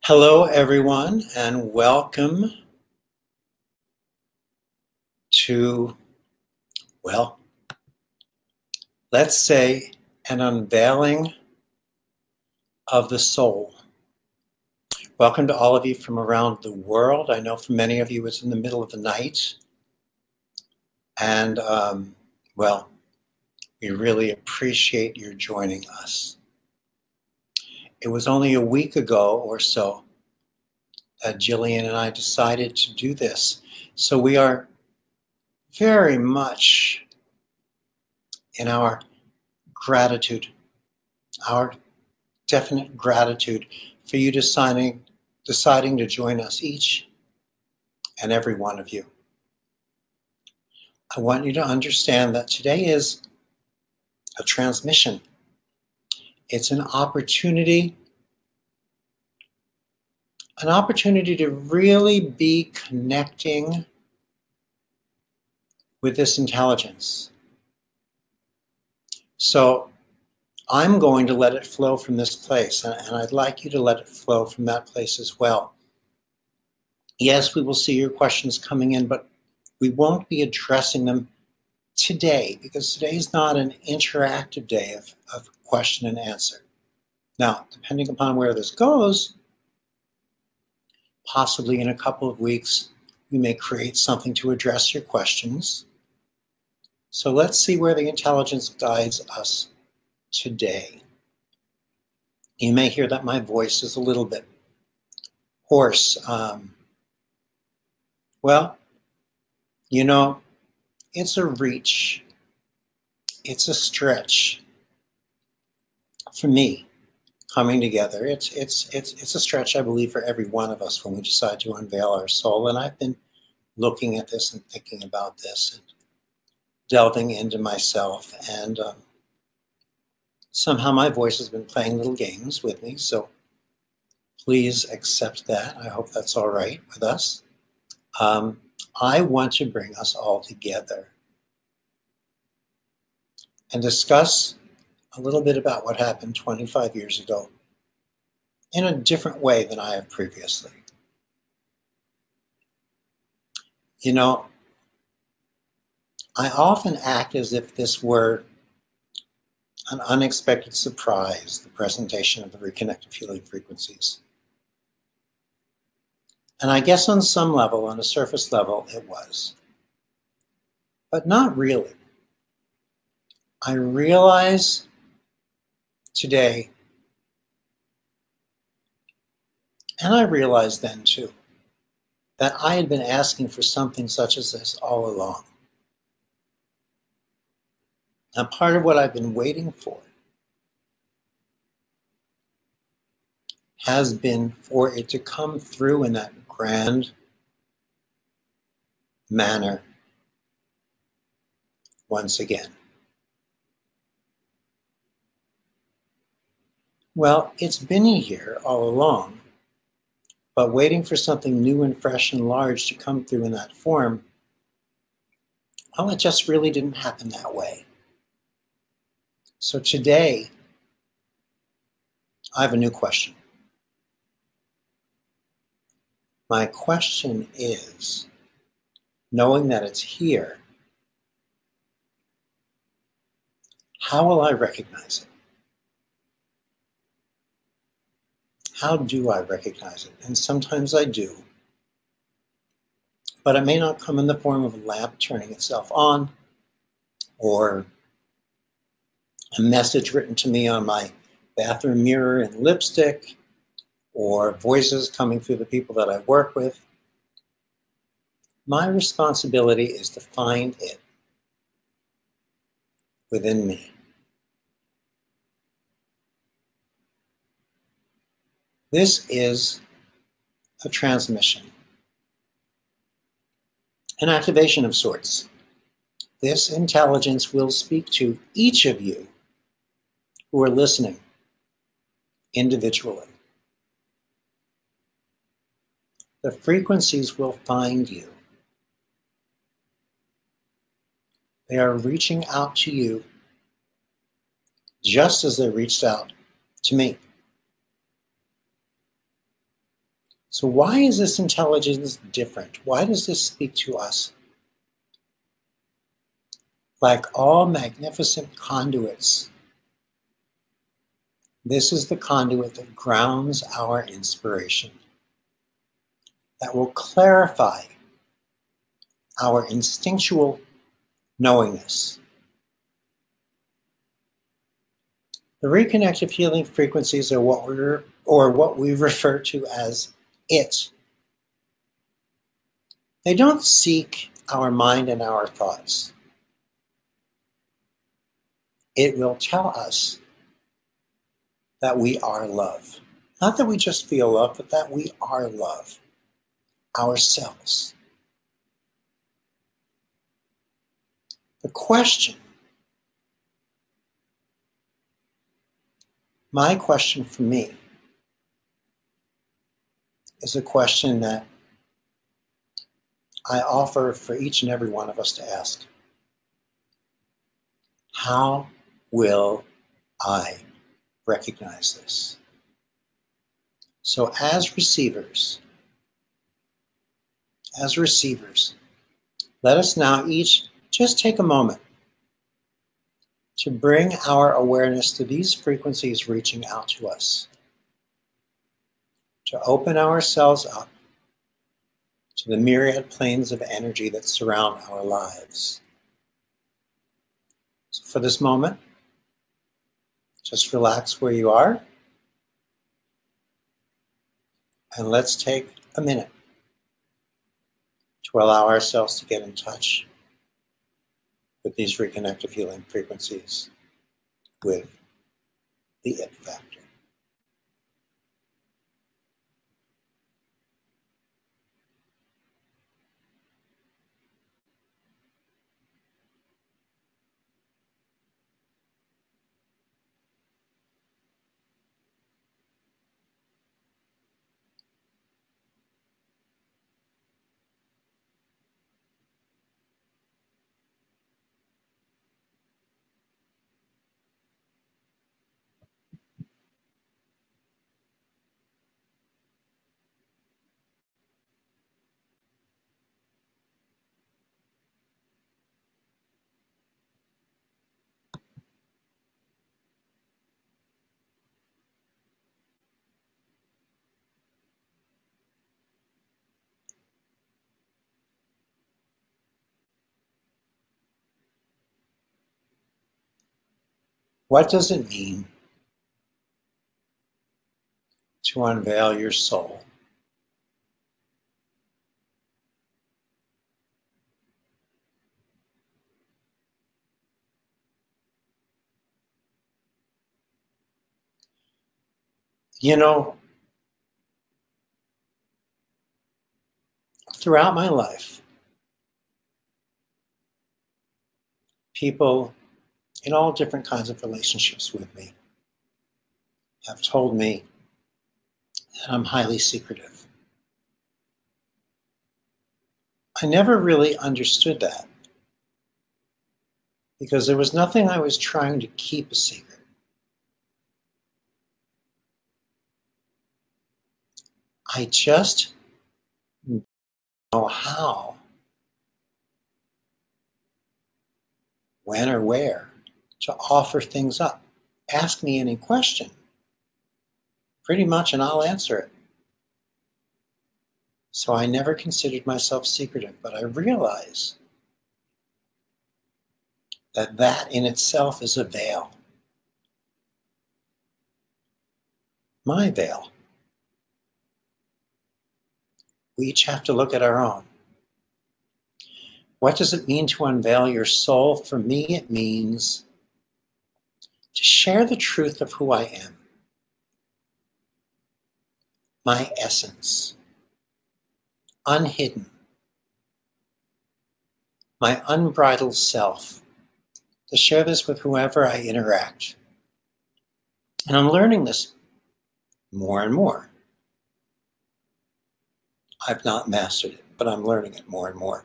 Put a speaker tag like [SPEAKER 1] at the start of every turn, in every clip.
[SPEAKER 1] Hello, everyone, and welcome to, well, let's say an unveiling of the soul. Welcome to all of you from around the world. I know for many of you it's in the middle of the night, and well, we really appreciate your joining us. It was only a week ago or so that Jillian and I decided to do this, so we are very much in our gratitude, our definite gratitude for you deciding to join us, each and every one of you. I want you to understand that today is a transmission. It's an opportunity to really be connecting with this intelligence. So I'm going to let it flow from this place, and I'd like you to let it flow from that place as well. Yes, we will see your questions coming in, but we won't be addressing them today because today is not an interactive day of question and answer. Now, depending upon where this goes, possibly in a couple of weeks, we may create something to address your questions. So let's see where the intelligence guides us today. You may hear that my voice is a little bit hoarse. Well, you know, it's a reach. It's a stretch for me coming together. It's a stretch, I believe, for every one of us when we decide to unveil our soul. And I've been looking at this and thinking about this and delving into myself. And somehow my voice has been playing little games with me. So please accept that. I hope that's all right with us. I want to bring us all together and discuss a little bit about what happened 25 years ago in a different way than I have previously. You know, I often act as if this were an unexpected surprise, the presentation of the reconnected healing frequencies. And I guess on some level, on a surface level, it was. But not really. I realize today, and I realized then too, that I had been asking for something such as this all along. And part of what I've been waiting for has been for it to come through in that grand manner once again. Well, it's been here all along, but waiting for something new and fresh and large to come through in that form, well, it just really didn't happen that way. So today, I have a new question. My question is, knowing that it's here, how will I recognize it? How do I recognize it? And sometimes I do, but it may not come in the form of a lamp turning itself on or a message written to me on my bathroom mirror in lipstick or voices coming through the people that I work with. My responsibility is to find it within me. This is a transmission, an activation of sorts. This intelligence will speak to each of you who are listening individually. The frequencies will find you. They are reaching out to you just as they reached out to me. So why is this intelligence different? Why does this speak to us? Like all magnificent conduits, this is the conduit that grounds our inspiration, that will clarify our instinctual knowingness. The reconnective healing frequencies are what we refer to as it. They don't seek our mind and our thoughts. It will tell us that we are love. Not that we just feel love, but that we are love ourselves. The question, my question for me, is a question that I offer for each and every one of us to ask. How will I recognize this? So as receivers, let us now each just take a moment to bring our awareness to these frequencies reaching out to us, to open ourselves up to the myriad planes of energy that surround our lives. So for this moment, just relax where you are, and let's take a minute to allow ourselves to get in touch with these reconnective healing frequencies, with the it factor. What does it mean to unveil your soul? You know, throughout my life, people in all different kinds of relationships with me have told me that I'm highly secretive. I never really understood that because there was nothing I was trying to keep a secret. I just didn't know how, when or where to offer things up. Ask me any question, pretty much, and I'll answer it. So I never considered myself secretive, but I realize that that in itself is a veil. My veil. We each have to look at our own. What does it mean to unveil your soul? For me, it means to share the truth of who I am, my essence, unhidden, my unbridled self, to share this with whoever I interact. And I'm learning this more and more. I've not mastered it, but I'm learning it more and more.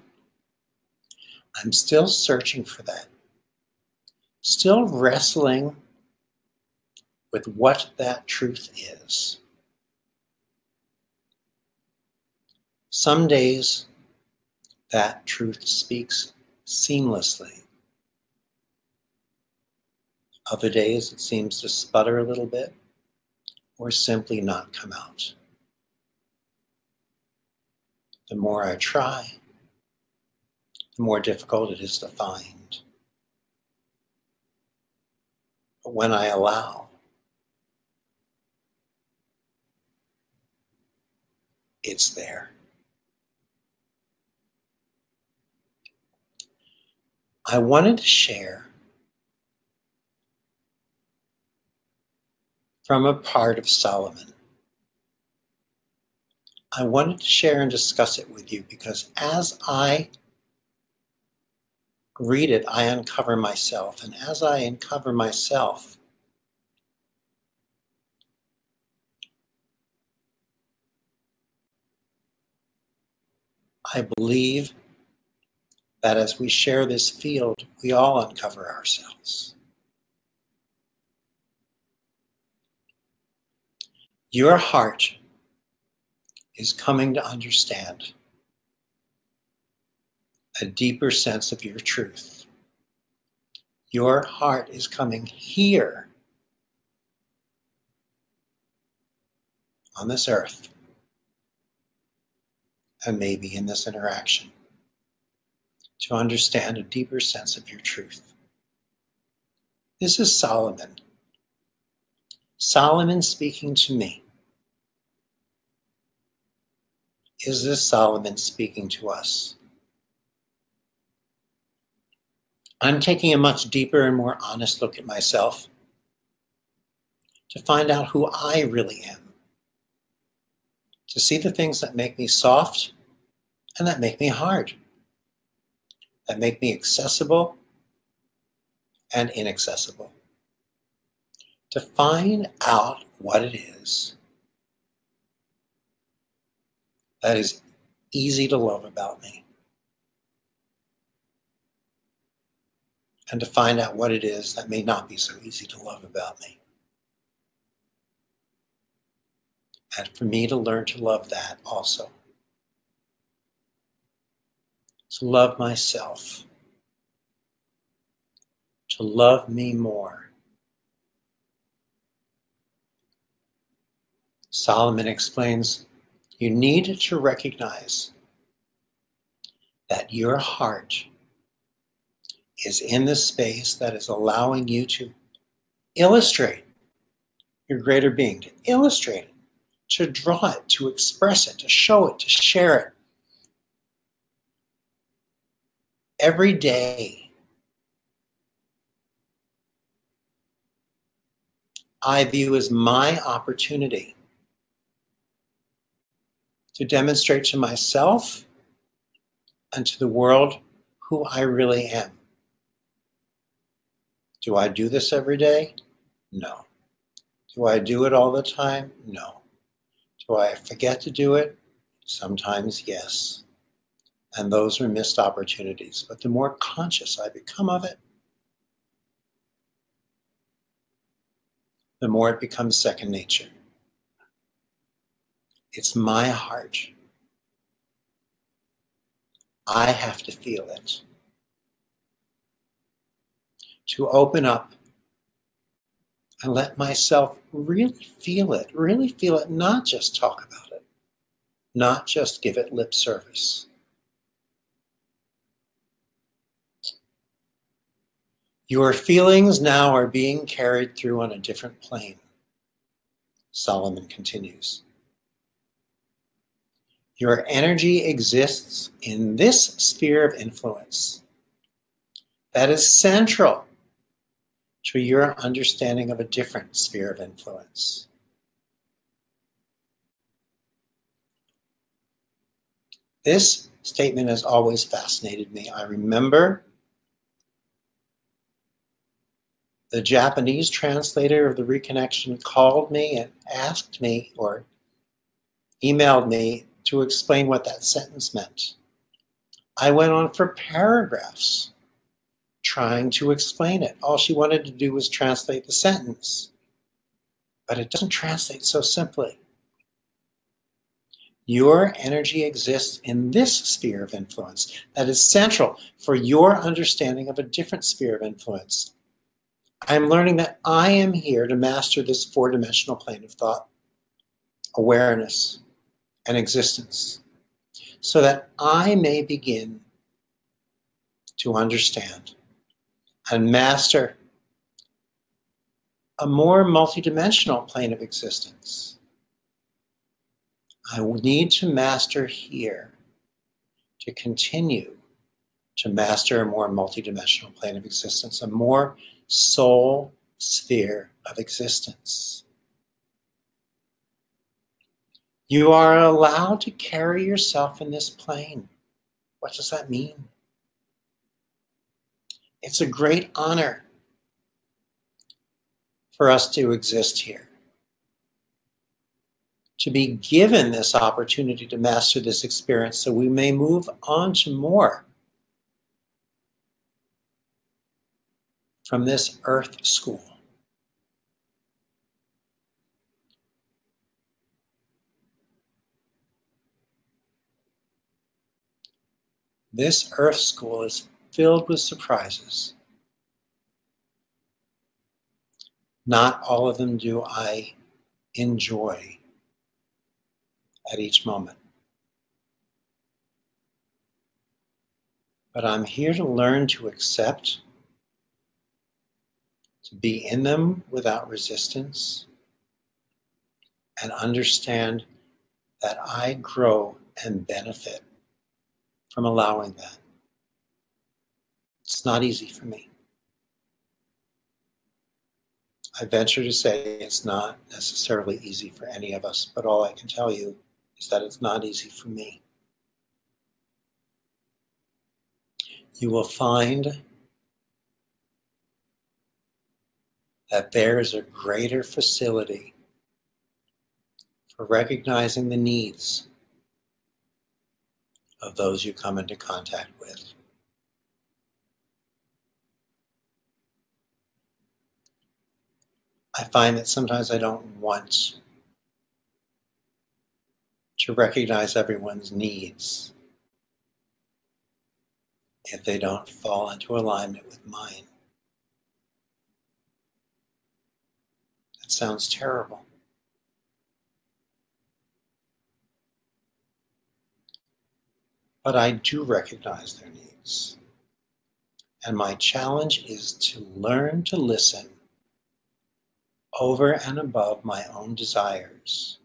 [SPEAKER 1] I'm still searching for that, still wrestling with what that truth is. Some days that truth speaks seamlessly. Other days it seems to sputter a little bit or simply not come out. The more I try, the more difficult it is to find. But when I allow, it's there. I wanted to share from a part of Solomon. I wanted to share and discuss it with you because as I read it, I uncover myself. And as I uncover myself, I believe that as we share this field, we all uncover ourselves. Your heart is coming to understand a deeper sense of your truth. Your heart is coming here on this earth and maybe in this interaction to understand a deeper sense of your truth. This is Solomon. Solomon speaking to me. Is this Solomon speaking to us? I'm taking a much deeper and more honest look at myself to find out who I really am, to see the things that make me soft and that make me hard, that make me accessible and inaccessible, to find out what it is that is easy to love about me, and to find out what it is that may not be so easy to love about me. And for me to learn to love that also. To love myself. To love me more. Solomon explains, you need to recognize that your heart is in the space that is allowing you to illustrate your greater being, to illustrate it, to draw it, to express it, to show it, to share it. Every day, I view as my opportunity to demonstrate to myself and to the world who I really am. Do I do this every day? No. Do I do it all the time? No. Do I forget to do it? Sometimes, yes. And those are missed opportunities. But the more conscious I become of it, the more it becomes second nature. It's my heart. I have to feel it. To open up and let myself really feel it, not just talk about it, not just give it lip service. Your feelings now are being carried through on a different plane, Solomon continues. Your energy exists in this sphere of influence that is central to your understanding of a different sphere of influence. This statement has always fascinated me. I remember the Japanese translator of the Reconnection called me and asked me or emailed me to explain what that sentence meant. I went on for paragraphs trying to explain it. All she wanted to do was translate the sentence. But it doesn't translate so simply. Your energy exists in this sphere of influence that is central for your understanding of a different sphere of influence. I'm learning that I am here to master this four-dimensional plane of thought, awareness, and existence, so that I may begin to understand and master a more multidimensional plane of existence. I need to master here to continue to master a more multidimensional plane of existence, a more soul sphere of existence. You are allowed to carry yourself in this plane. What does that mean? It's a great honor for us to exist here, to be given this opportunity to master this experience so we may move on to more from this earth school. This earth school is filled with surprises. Not all of them do I enjoy at each moment. But I'm here to learn to accept, to be in them without resistance, and understand that I grow and benefit from allowing that. It's not easy for me. I venture to say it's not necessarily easy for any of us, but all I can tell you is that it's not easy for me. You will find that there is a greater facility for recognizing the needs of those you come into contact with. I find that sometimes I don't want to recognize everyone's needs if they don't fall into alignment with mine. That sounds terrible. But I do recognize their needs. And my challenge is to learn to listen over and above my own desires.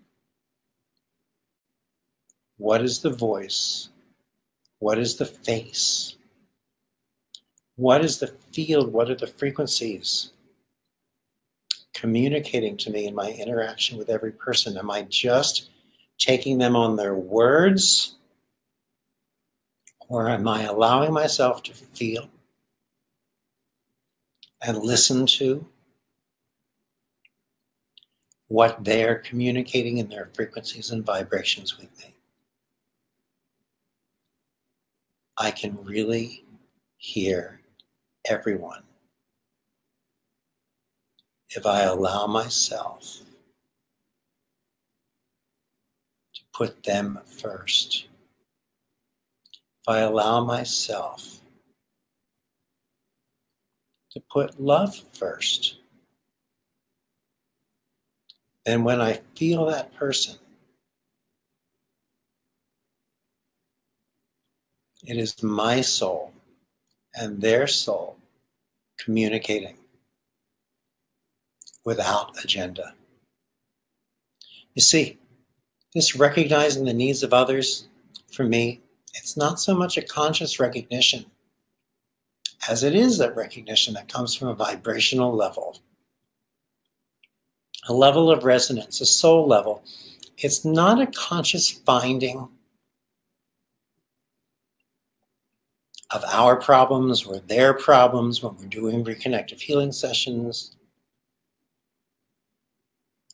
[SPEAKER 1] What is the voice? What is the face? What is the field? What are the frequencies communicating to me in my interaction with every person? Am I just taking them on their words? Or am I allowing myself to feel and listen to what they're communicating in their frequencies and vibrations with me? I can really hear everyone if I allow myself to put them first. If I allow myself to put love first, then when I feel that person, it is my soul and their soul communicating without agenda. You see, this recognizing the needs of others, for me, it's not so much a conscious recognition as it is that recognition that comes from a vibrational level, a level of resonance, a soul level. It's not a conscious finding of our problems or their problems when we're doing reconnective healing sessions.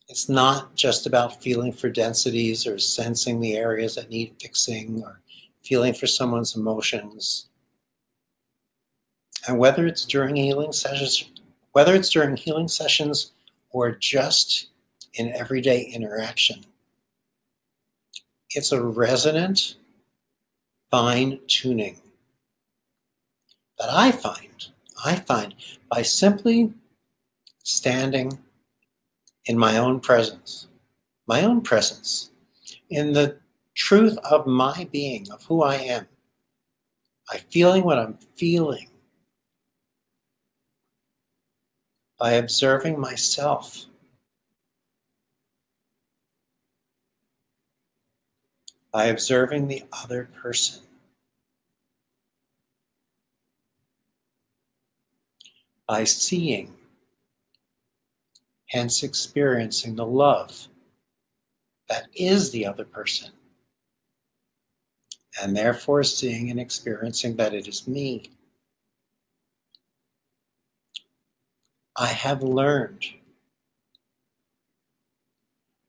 [SPEAKER 1] It's not just about feeling for densities or sensing the areas that need fixing or feeling for someone's emotions. And whether it's during healing sessions or just in everyday interaction, It's a resonant fine-tuning that I find by simply standing in my own presence, in the truth of my being, of who I am, by feeling what I'm feeling, by observing myself, by observing the other person, by seeing, hence experiencing the love that is the other person, and therefore seeing and experiencing that it is me. I have learned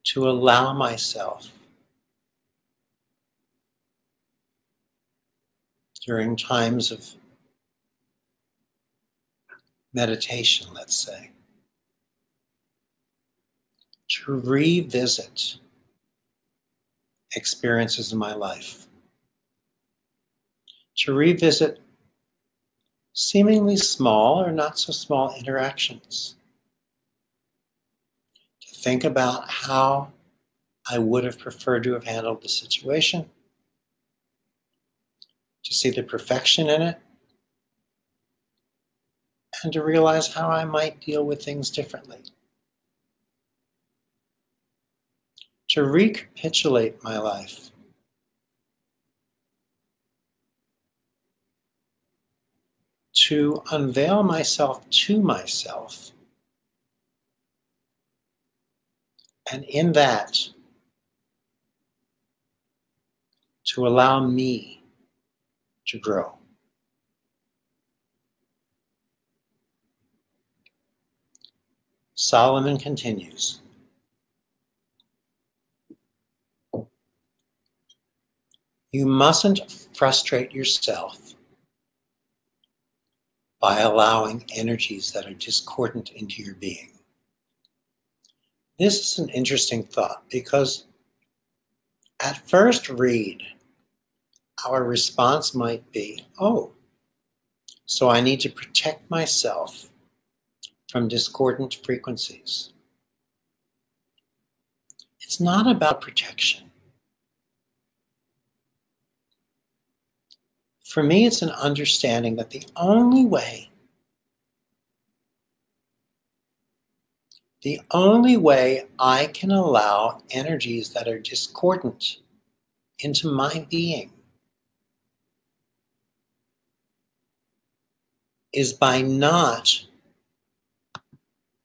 [SPEAKER 1] to allow myself during times of meditation, let's say, to revisit experiences in my life, to revisit seemingly small or not so small interactions, to think about how I would have preferred to have handled the situation, to see the perfection in it, and to realize how I might deal with things differently. To recapitulate my life, to unveil myself to myself, and in that, to allow me to grow. Solomon continues, you mustn't frustrate yourself by allowing energies that are discordant into your being. This is an interesting thought because at first read, our response might be, oh, so I need to protect myself from discordant frequencies. It's not about protection. For me, it's an understanding that the only way I can allow energies that are discordant into my being is by not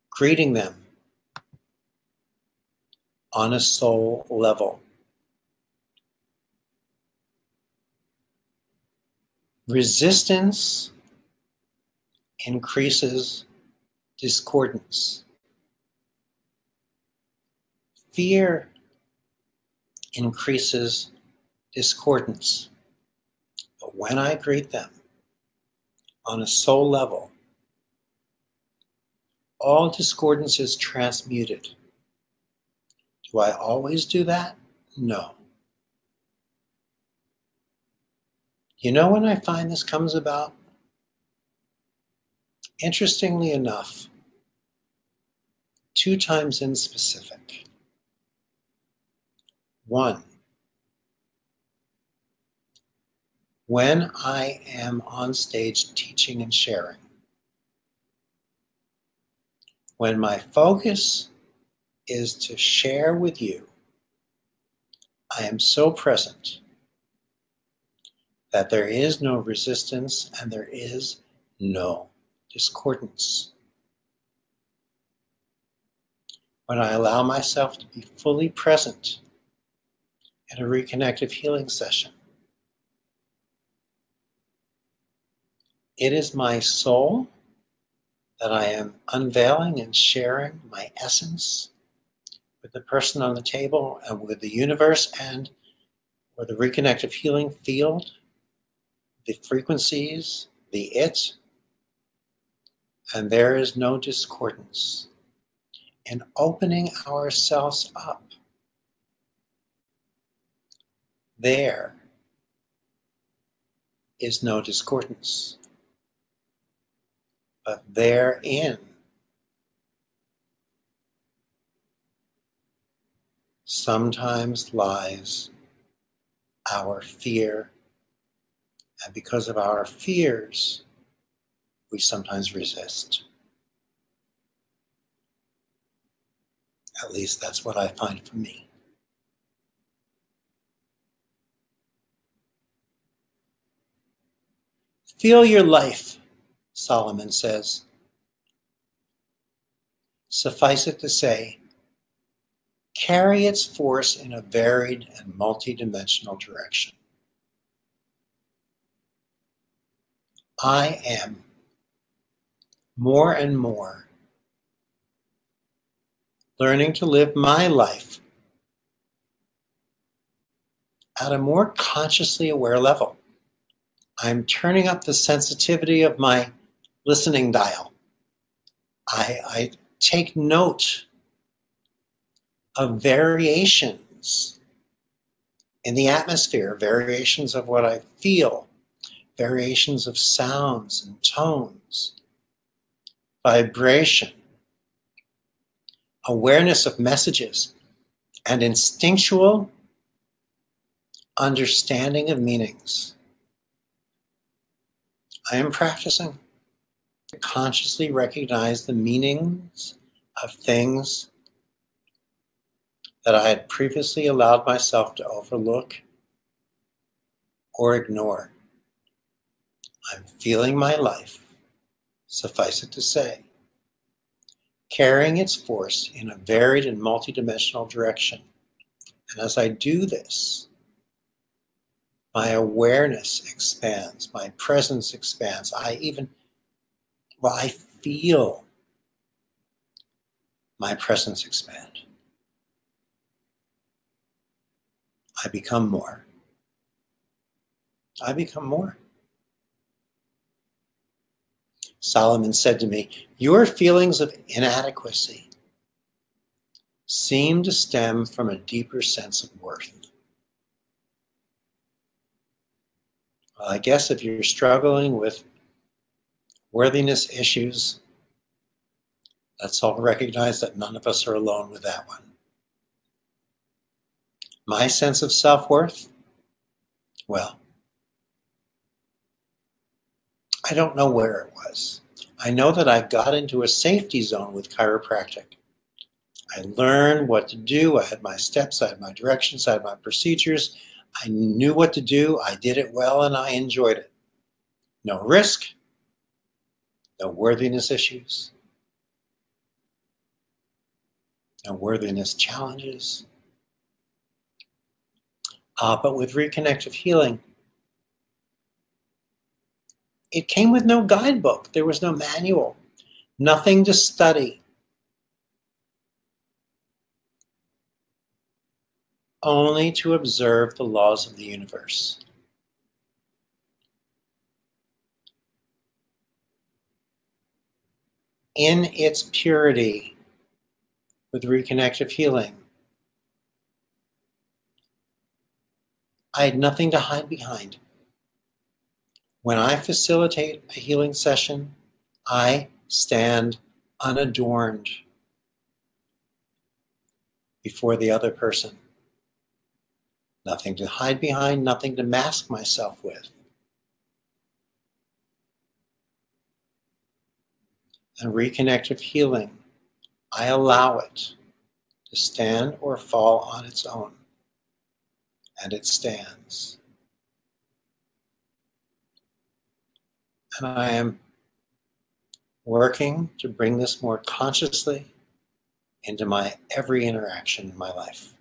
[SPEAKER 1] greeting them on a soul level. Resistance increases discordance. Fear increases discordance. But when I greet them on a soul level, all discordance is transmuted. Do I always do that? No. You know when I find this comes about? Interestingly enough, 2 times in specific. 1, when I am on stage teaching and sharing, when my focus is to share with you, I am so present that there is no resistance and there is no discordance. When I allow myself to be fully present in a reconnective healing session, it is my soul that I am unveiling and sharing my essence with the person on the table and with the universe and with the reconnective healing field, the frequencies, the it, and there is no discordance. In opening ourselves up there is no discordance, but therein sometimes lies our fear, and because of our fears, we sometimes resist. At least that's what I find for me. Feel your life, Solomon says. Suffice it to say, carry its force in a varied and multidimensional direction. I am more and more learning to live my life at a more consciously aware level. I'm turning up the sensitivity of my listening dial. I take note of variations in the atmosphere, variations of what I feel, variations of sounds and tones, vibration, awareness of messages, and instinctual understanding of meanings. I am practicing to consciously recognize the meanings of things that I had previously allowed myself to overlook or ignore. I'm feeling my life, suffice it to say, carrying its force in a varied and multidimensional direction. And as I do this, my awareness expands, my presence expands. I feel my presence expand. I become more. I become more. Solomon said to me, your feelings of inadequacy seem to stem from a deeper sense of worth. Well, I guess if you're struggling with worthiness issues, let's all recognize that none of us are alone with that one. My sense of self-worth? Well, I don't know where it was. I know that I got into a safety zone with chiropractic. I learned what to do. I had my steps, I had my directions, I had my procedures. I knew what to do. I did it well and I enjoyed it. No risk, no worthiness issues, no worthiness challenges. But with reconnective healing, it came with no guidebook. There was no manual, nothing to study. Only to observe the laws of the universe. In its purity, with reconnective healing, I had nothing to hide behind. When I facilitate a healing session, I stand unadorned before the other person. Nothing to hide behind, nothing to mask myself with. And reconnective healing, I allow it to stand or fall on its own. And it stands. And I am working to bring this more consciously into my every interaction in my life.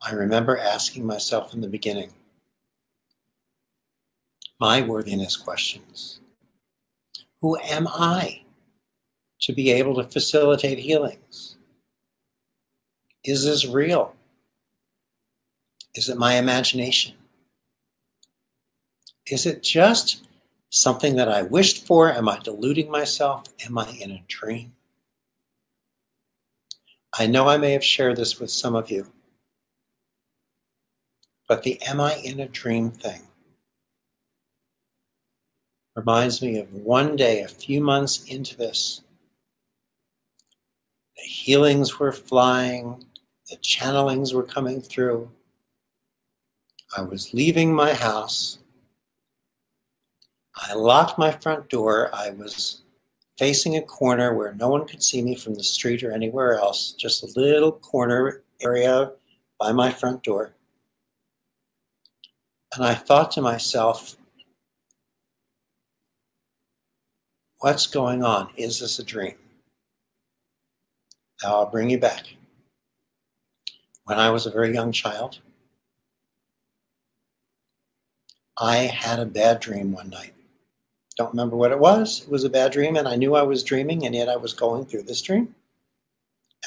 [SPEAKER 1] I remember asking myself in the beginning my worthiness questions. Who am I to be able to facilitate healings? Is this real? Is it my imagination? Is it just something that I wished for? Am I deluding myself? Am I in a dream? I know I may have shared this with some of you, But the am I in a dream thing reminds me of one day, a few months into this, the healings were flying, the channelings were coming through. I was leaving my house. I locked my front door. I was facing a corner where no one could see me from the street or anywhere else, just a little corner area by my front door. And I thought to myself, what's going on? Is this a dream? Now I'll bring you back. When I was a very young child, I had a bad dream one night. Don't remember what it was. It was a bad dream, and I knew I was dreaming, and yet I was going through this dream.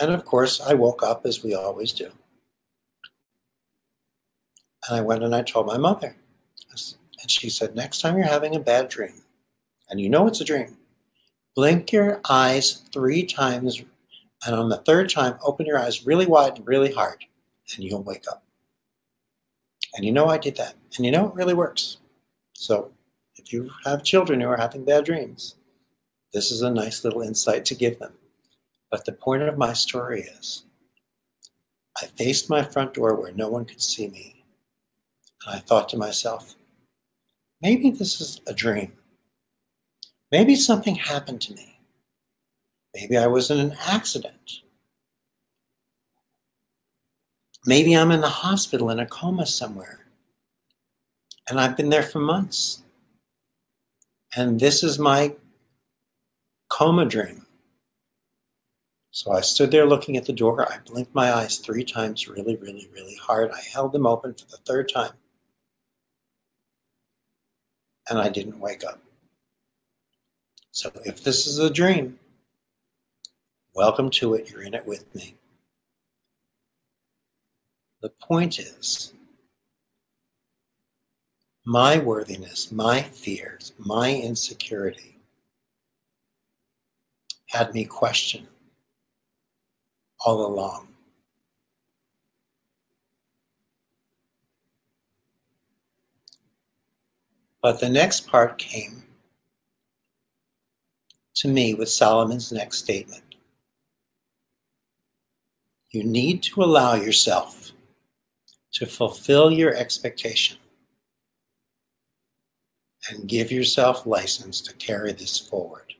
[SPEAKER 1] And of course, I woke up as we always do. And I went and I told my mother. And she said, next time you're having a bad dream, and you know it's a dream, blink your eyes 3 times, and on the 3rd time, open your eyes really wide and really hard, and you'll wake up. And you know I did that. And you know it really works. So if you have children who are having bad dreams, this is a nice little insight to give them. But the point of my story is, I faced my front door where no one could see me. And I thought to myself, maybe this is a dream. Maybe something happened to me. Maybe I was in an accident. Maybe I'm in the hospital in a coma somewhere. And I've been there for months. And this is my coma dream. So I stood there looking at the door. I blinked my eyes 3 times really, really, really hard. I held them open for the 3rd time. And I didn't wake up. So if this is a dream, welcome to it. You're in it with me. The point is, my worthiness, my fears, my insecurity had me question all along. But the next part came to me with Solomon's next statement. You need to allow yourself to fulfill your expectation and give yourself license to carry this forward.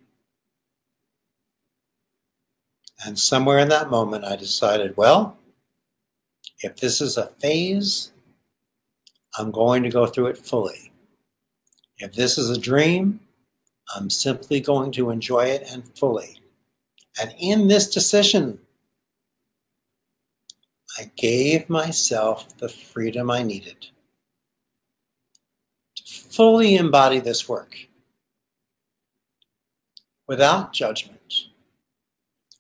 [SPEAKER 1] And somewhere in that moment, I decided, well, if this is a phase, I'm going to go through it fully. If this is a dream, I'm simply going to enjoy it and fully. And in this decision, I gave myself the freedom I needed to fully embody this work without judgment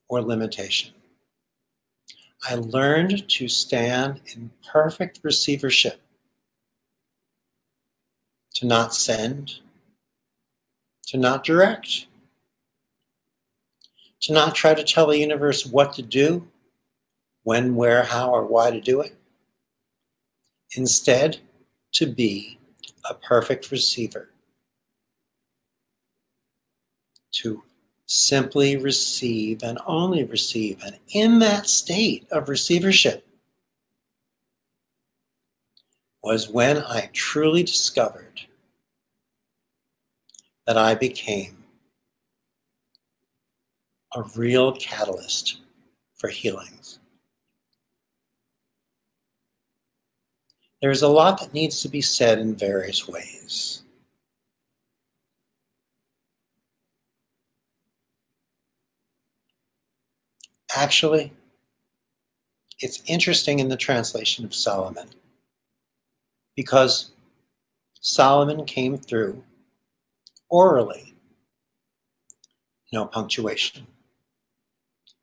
[SPEAKER 1] or limitation. I learned to stand in perfect receivership, to not send, to not direct, to not try to tell the universe what to do, when, where, how, or why to do it. Instead, to be a perfect receiver. To simply receive and only receive. And in that state of receivership was when I truly discovered that I became a real catalyst for healings. There's a lot that needs to be said in various ways. Actually, it's interesting in the translation of Solomon because Solomon came through orally, no punctuation.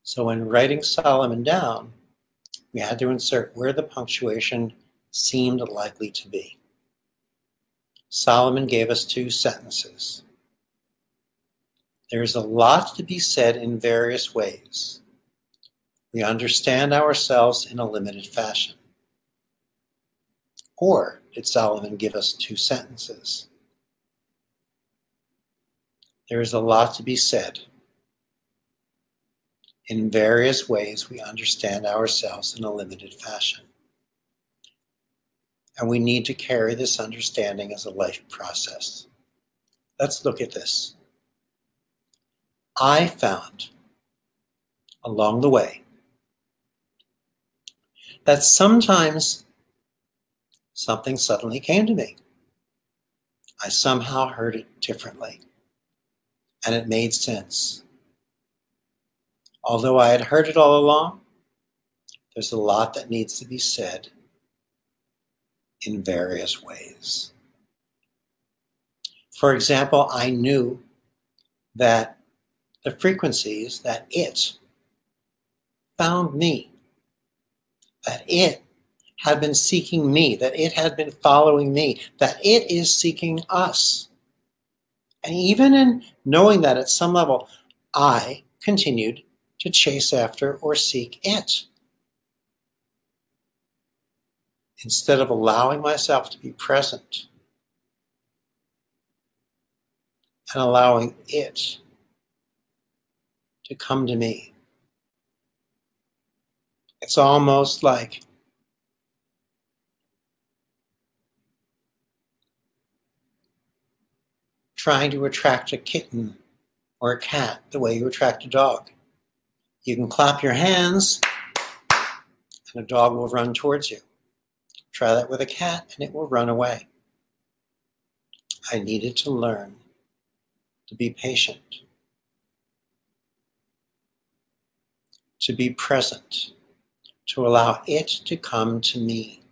[SPEAKER 1] So when writing Solomon down, we had to insert where the punctuation seemed likely to be. Solomon gave us 2 sentences. There's a lot to be said in various ways. We understand ourselves in a limited fashion. Or did Solomon give us 2 sentences? There is a lot to be said. In various ways, we understand ourselves in a limited fashion. And we need to carry this understanding as a life process. Let's look at this. I found along the way that sometimes something suddenly came to me. I somehow heard it differently, and it made sense. Although I had heard it all along, there's a lot that needs to be said in various ways. For example, I knew that the frequencies that it found me, that it had been seeking me, that it had been following me, that it is seeking us. And even in knowing that at some level, I continued to chase after or seek it, instead of allowing myself to be present and allowing it to come to me. It's almost like trying to attract a kitten or a cat the way you attract a dog. You can clap your hands and a dog will run towards you. Try that with a cat and it will run away. I needed to learn to be patient, to be present, to allow it to come to me.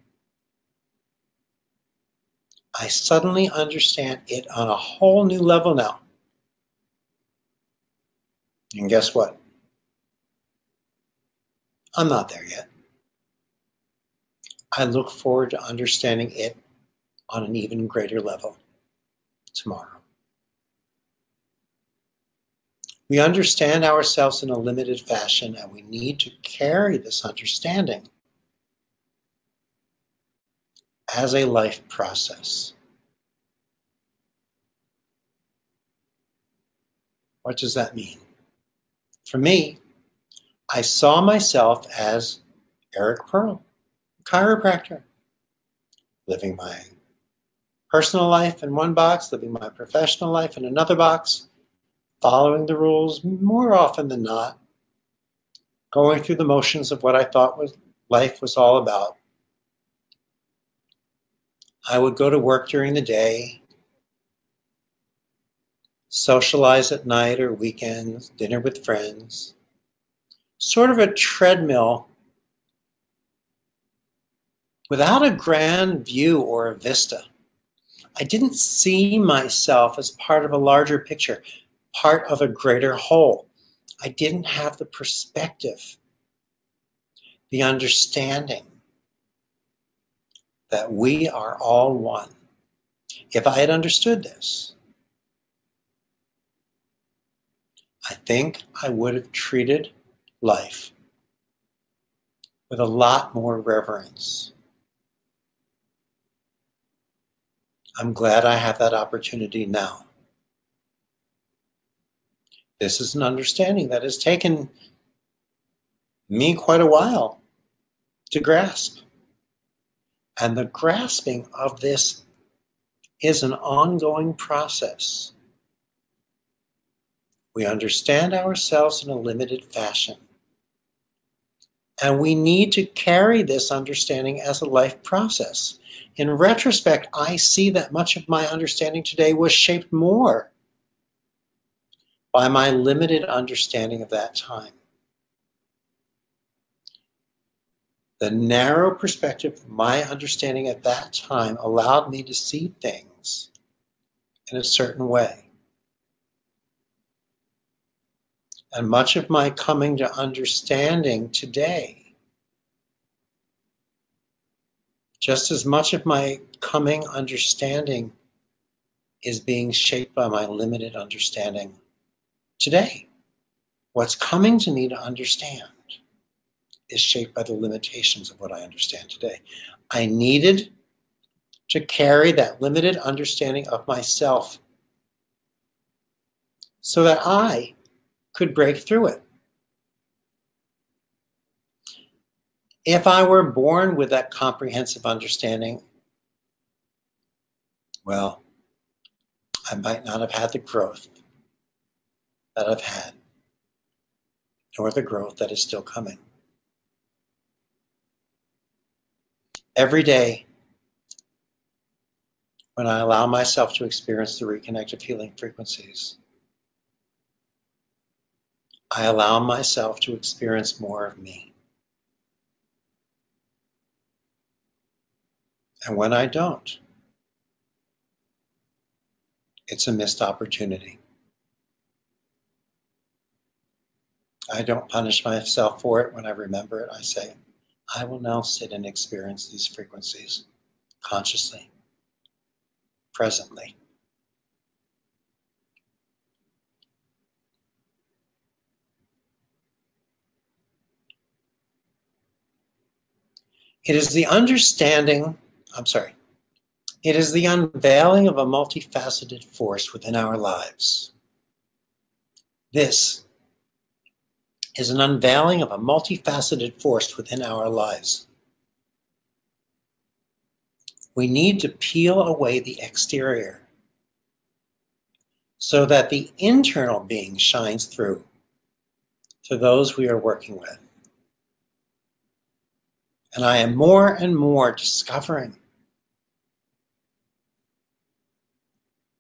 [SPEAKER 1] I suddenly understand it on a whole new level now. And guess what? I'm not there yet. I look forward to understanding it on an even greater level tomorrow. We understand ourselves in a limited fashion, and we need to carry this understanding as a life process. What does that mean? For me, I saw myself as Eric Pearl, chiropractor, living my personal life in one box, living my professional life in another box, following the rules more often than not, going through the motions of what I thought life was all about. I would go to work during the day, socialize at night or weekends, dinner with friends, sort of a treadmill without a grand view or a vista. I didn't see myself as part of a larger picture, part of a greater whole. I didn't have the perspective, the understanding that we are all one. If I had understood this, I think I would have treated life with a lot more reverence. I'm glad I have that opportunity now. This is an understanding that has taken me quite a while to grasp. And the grasping of this is an ongoing process. We understand ourselves in a limited fashion. And we need to carry this understanding as a life process. In retrospect, I see that much of my understanding today was shaped more by my limited understanding of that time. The narrow perspective of my understanding at that time allowed me to see things in a certain way. And much of my coming to understanding today, just as much of my coming understanding is being shaped by my limited understanding today. What's coming to me to understand is shaped by the limitations of what I understand today. I needed to carry that limited understanding of myself so that I could break through it. If I were born with that comprehensive understanding, well, I might not have had the growth that I've had, nor the growth that is still coming. Every day, when I allow myself to experience the reconnective healing frequencies, I allow myself to experience more of me. And when I don't, it's a missed opportunity. I don't punish myself for it when I remember it. I say, I will now sit and experience these frequencies consciously, presently. It is the unveiling of a multifaceted force within our lives. This is an unveiling of a multifaceted force within our lives. We need to peel away the exterior so that the internal being shines through to those we are working with. And I am more and more discovering,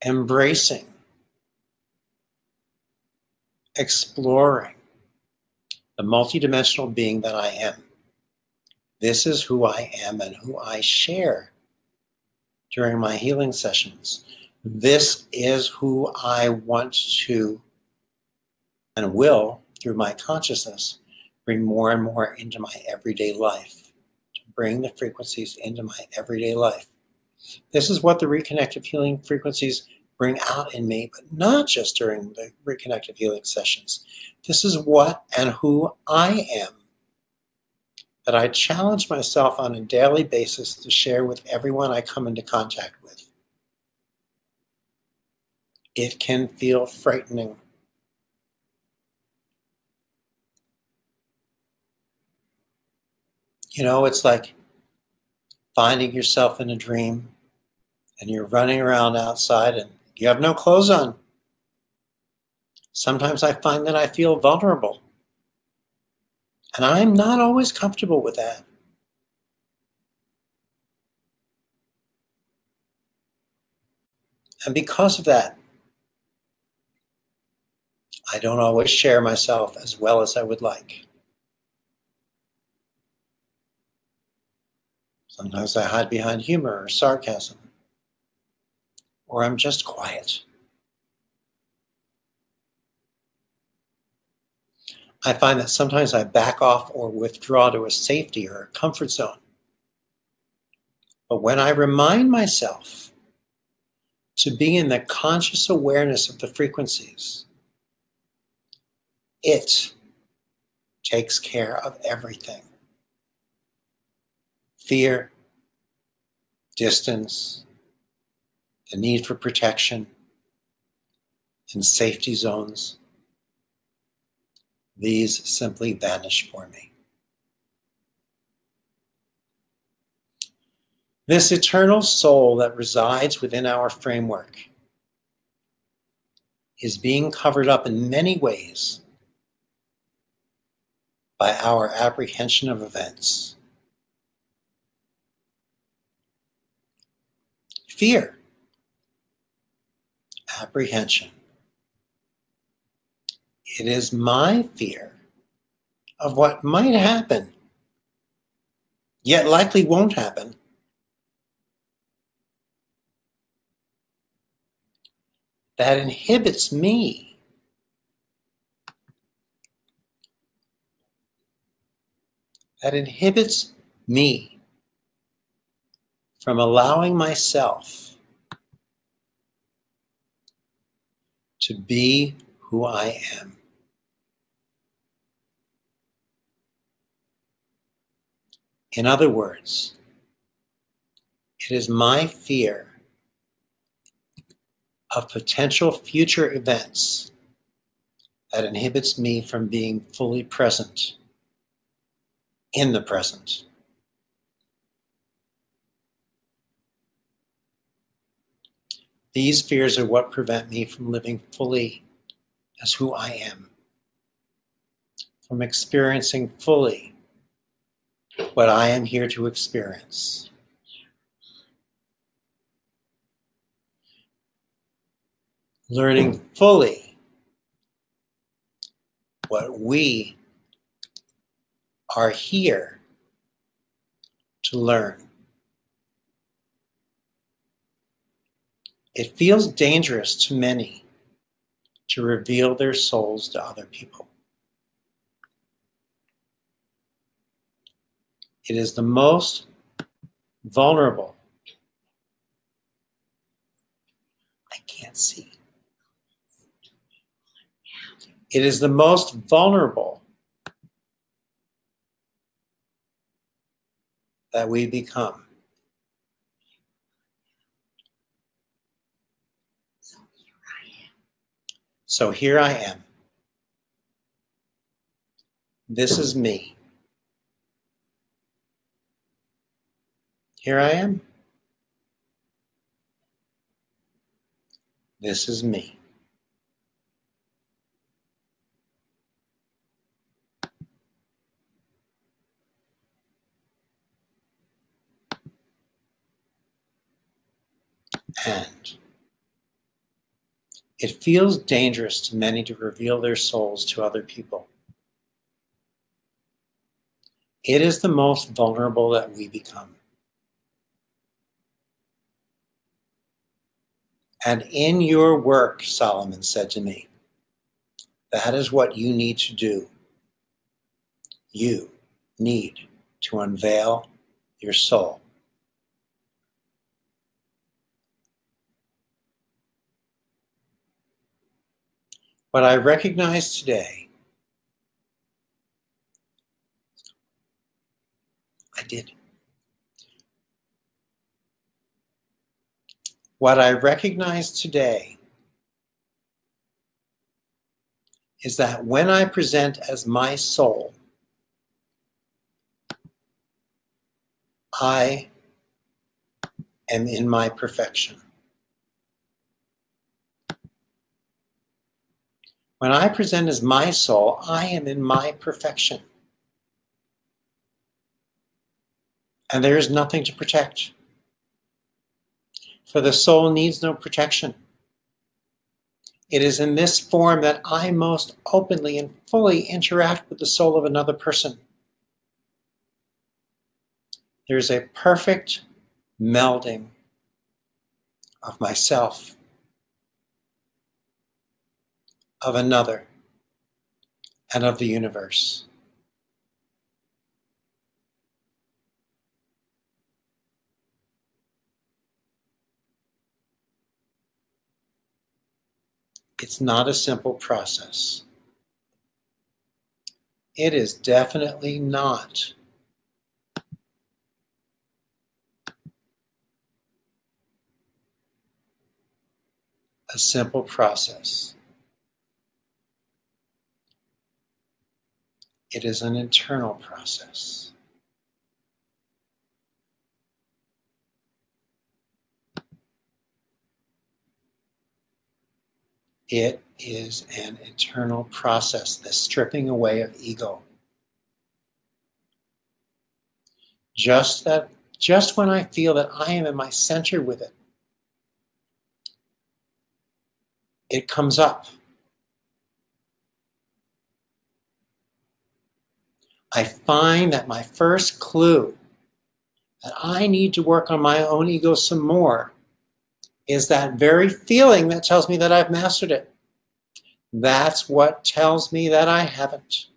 [SPEAKER 1] embracing, exploring the multidimensional being that I am. This is who I am and who I share during my healing sessions. This is who I want to and will, through my consciousness, bring more and more into my everyday life, to bring the frequencies into my everyday life. This is what the reconnective healing frequencies bring out in me, but not just during the reconnective healing sessions. This is what and who I am, that I challenge myself on a daily basis to share with everyone I come into contact with. It can feel frightening. You know, it's like finding yourself in a dream and you're running around outside and you have no clothes on. Sometimes I find that I feel vulnerable. And I'm not always comfortable with that. And because of that, I don't always share myself as well as I would like. Sometimes I hide behind humor or sarcasm, or I'm just quiet. I find that sometimes I back off or withdraw to a safety or a comfort zone. But when I remind myself to be in the conscious awareness of the frequencies, it takes care of everything. Fear, distance, the need for protection, and safety zones. These simply vanish for me. This eternal soul that resides within our framework is being covered up in many ways by our apprehension of events. Fear, apprehension. It is my fear of what might happen, yet likely won't happen, that inhibits me from allowing myself to be who I am. In other words, It is my fear of potential future events that inhibits me from being fully present in the present. These fears are what prevent me from living fully as who I am, from experiencing fully what I am here to experience. Learning fully what we are here to learn. It feels dangerous to many to reveal their souls to other people. It is the most vulnerable. I can't see. It is the most vulnerable that we become. So here I am. This is me. Here I am. This is me. And it feels dangerous to many to reveal their souls to other people. It is the most vulnerable that we become. And in your work, Solomon said to me, that is what you need to do. You need to unveil your soul. What I recognize today, I did. What I recognize today is that when I present as my soul, I am in my perfection. When I present as my soul, I am in my perfection. And there is nothing to protect. For the soul needs no protection. It is in this form that I most openly and fully interact with the soul of another person. There's a perfect melding of myself, of another, and of the universe. It's not a simple process. It is definitely not a simple process. It is an internal process. It is an internal process, the stripping away of ego. Just when I feel that I am in my center with it, it comes up. I find that my first clue that I need to work on my own ego some more is that very feeling that tells me that I've mastered it. That's what tells me that I haven't.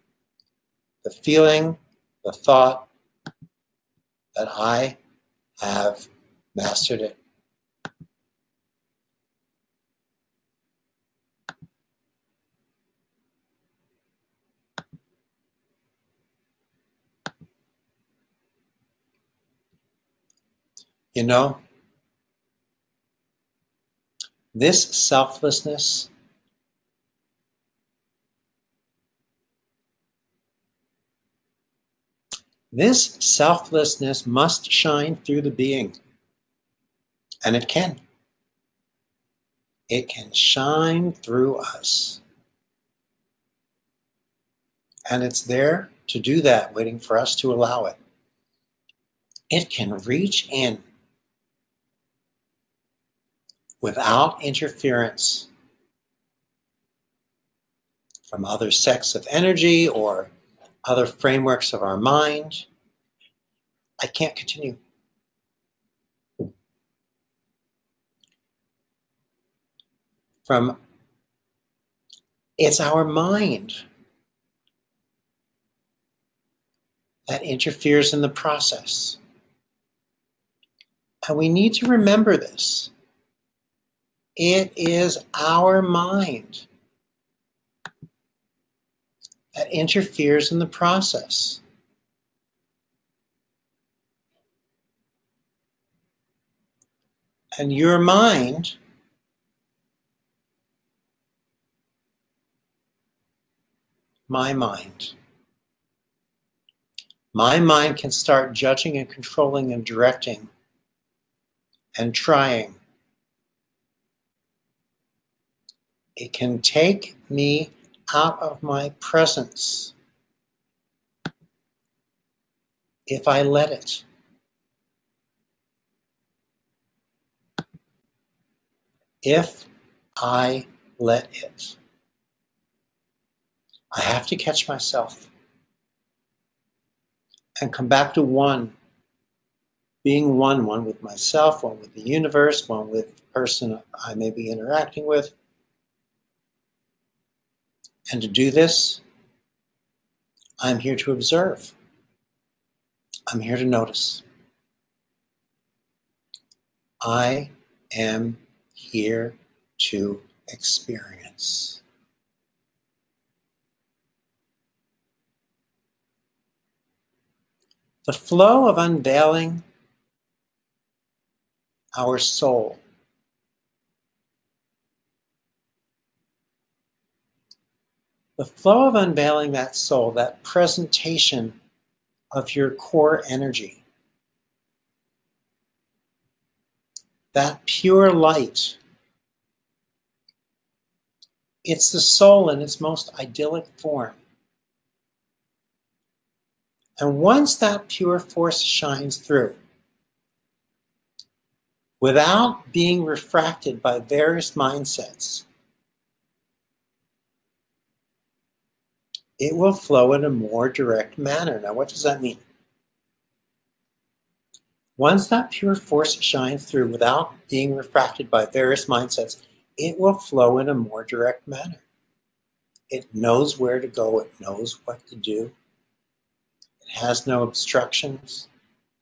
[SPEAKER 1] The feeling, the thought that I have mastered it. You know, this selflessness must shine through the being. And it can. It can shine through us. And it's there to do that, waiting for us to allow it. It can reach in without interference from other sects of energy or other frameworks of our mind. I can't continue. It's our mind that interferes in the process. And we need to remember this. It is our mind that interferes in the process. And your mind my mind can start judging and controlling and directing and trying. It can take me out of my presence if I let it. If I let it. I have to catch myself and come back to one. Being one with myself, one with the universe, one with the person I may be interacting with. And to do this, I'm here to observe. I'm here to notice. I am here to experience. The flow of unveiling our soul. The flow of unveiling that soul, that presentation of your core energy, that pure light. It's the soul in its most idyllic form. And once that pure force shines through, without being refracted by various mindsets, it will flow in a more direct manner. Now, what does that mean? Once that pure force shines through without being refracted by various mindsets, it will flow in a more direct manner. It knows where to go. It knows what to do. It has no obstructions.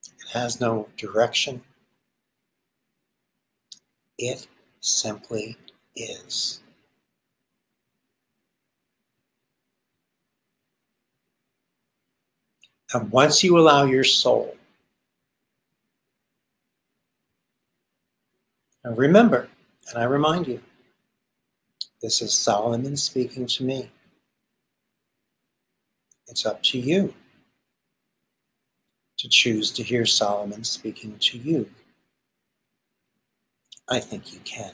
[SPEAKER 1] It has no direction. It simply is. And once you allow your soul, and remember, and I remind you, this is Solomon speaking to me. It's up to you to choose to hear Solomon speaking to you. I think you can.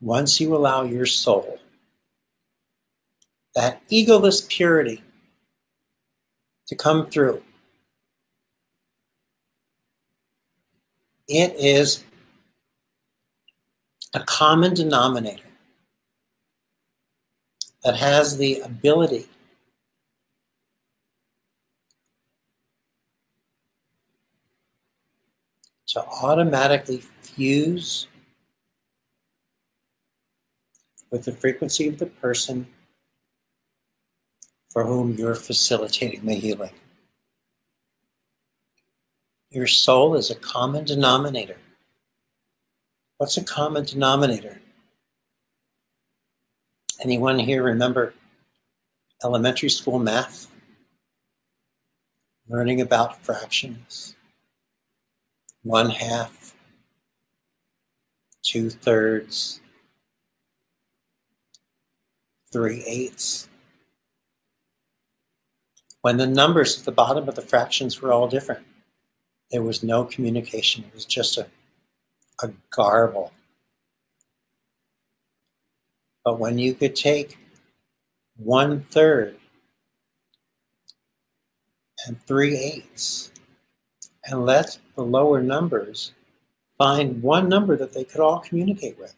[SPEAKER 1] Once you allow your soul, that egoless purity, to come through, it is a common denominator that has the ability to automatically fuse with the frequency of the person for whom you're facilitating the healing. Your soul is a common denominator. What's a common denominator? Anyone here remember elementary school math? Learning about fractions? 1/2, 2/3, 3/8. When the numbers at the bottom of the fractions were all different, there was no communication. It was just a garble. But when you could take 1/3 and 3/8 and let the lower numbers find one number that they could all communicate with,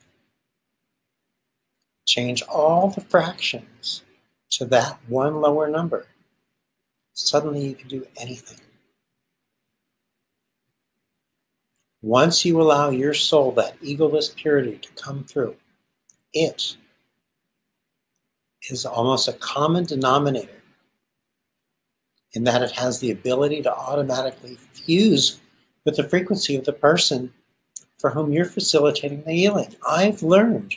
[SPEAKER 1] change all the fractions to that one lower number, suddenly you can do anything. Once you allow your soul that egoless purity to come through, it is almost a common denominator in that it has the ability to automatically fuse with the frequency of the person for whom you're facilitating the healing. I've learned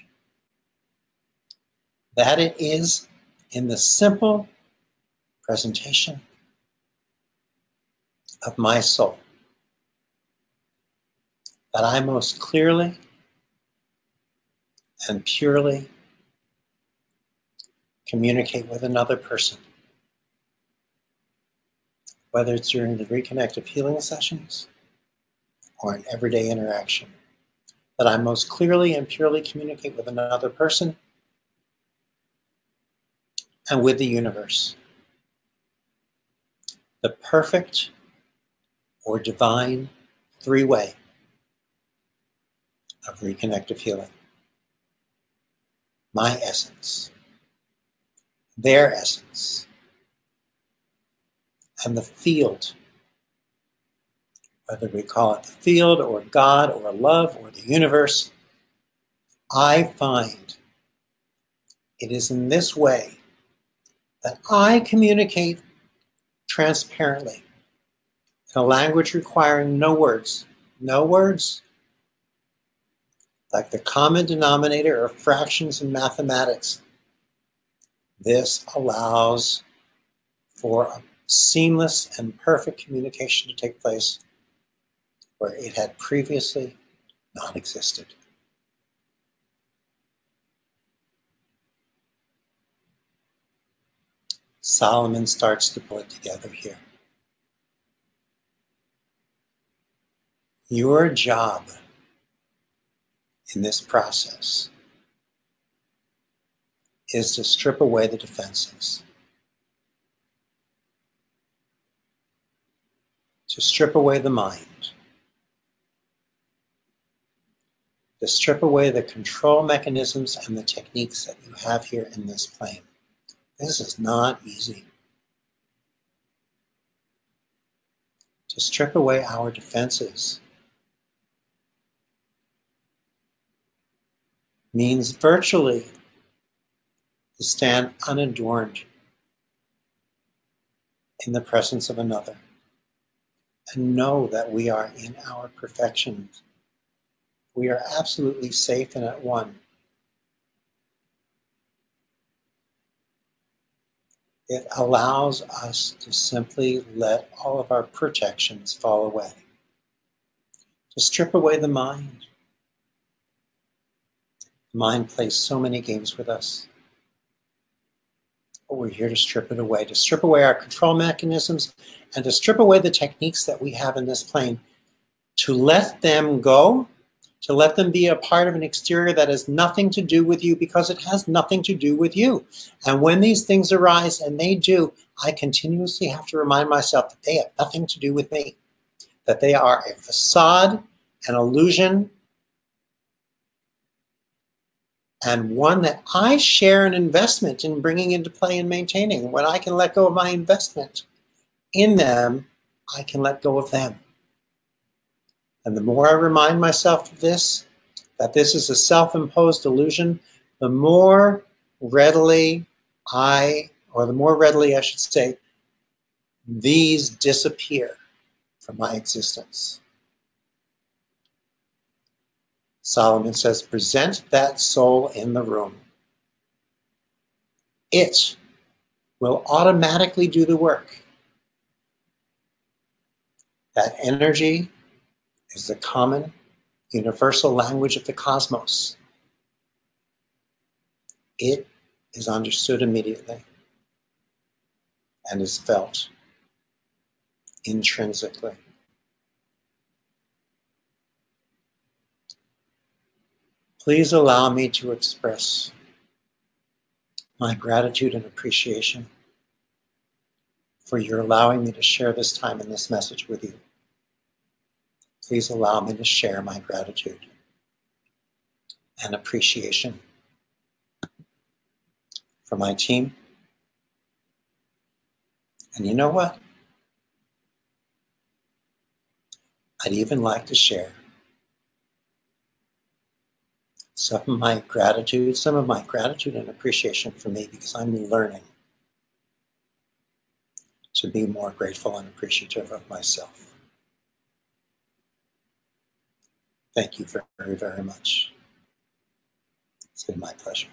[SPEAKER 1] that it is in the simple presentation of my soul that I most clearly and purely communicate with another person, whether it's during the reconnective healing sessions or an everyday interaction, that I most clearly and purely communicate with another person and with the universe. The perfect or divine three-way of reconnective healing. My essence, their essence, and the field, whether we call it the field or God or love or the universe, I find it is in this way that I communicate transparently in a language requiring no words, like the common denominator of fractions in mathematics. This allows for a seamless and perfect communication to take place where it had previously not existed. Solomon starts to pull it together here. Your job in this process is to strip away the defenses, to strip away the mind, to strip away the control mechanisms and the techniques that you have here in this plane. This is not easy. To strip away our defenses means virtually to stand unadorned in the presence of another and know that we are in our perfection. We are absolutely safe and at one. It allows us to simply let all of our protections fall away, to strip away the mind. The mind plays so many games with us, but we're here to strip it away, to strip away our control mechanisms and to strip away the techniques that we have in this plane, to let them go, to let them be a part of an exterior that has nothing to do with you because it has nothing to do with you. And when these things arise, and they do, I continuously have to remind myself that they have nothing to do with me, that they are a facade, an illusion, and one that I share an investment in bringing into play and maintaining. When I can let go of my investment in them, I can let go of them. And the more I remind myself of this, that this is a self-imposed illusion, the more readily I should say, these disappear from my existence. Solomon says, present that soul in the room. It will automatically do the work. That energy is the common, universal language of the cosmos. It is understood immediately and is felt intrinsically. Please allow me to express my gratitude and appreciation for your allowing me to share this time and this message with you. Please allow me to share my gratitude and appreciation for my team. And you know what? I'd even like to share some of my gratitude and appreciation for me, because I'm learning to be more grateful and appreciative of myself. Thank you very, very much. It's been my pleasure.